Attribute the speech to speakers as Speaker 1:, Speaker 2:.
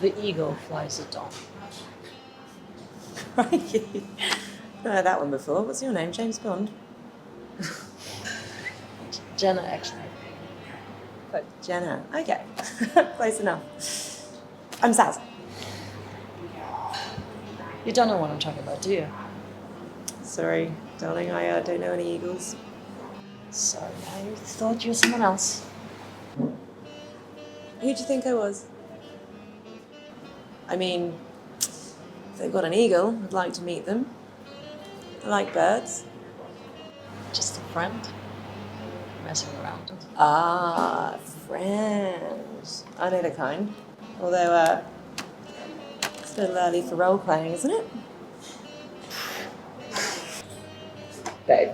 Speaker 1: The eagle flies at dawn.
Speaker 2: Crikey. I've heard that one before. What's your name? James Bond?
Speaker 1: Jenna, actually.
Speaker 2: Oh, Jenna. Okay. Close enough. I'm Saz.
Speaker 1: You don't know what I'm talking about, do you?
Speaker 2: Sorry, darling, I don't know any eagles.
Speaker 1: Sorry, I thought you were someone else.
Speaker 2: Who do you think I was? I mean, if they've got an eagle, I'd like to meet them. I like birds.
Speaker 1: Just a friend. Messing around.
Speaker 2: Ah, friends. I know the kind. Although, it's a little early for role-playing, isn't it? Babe.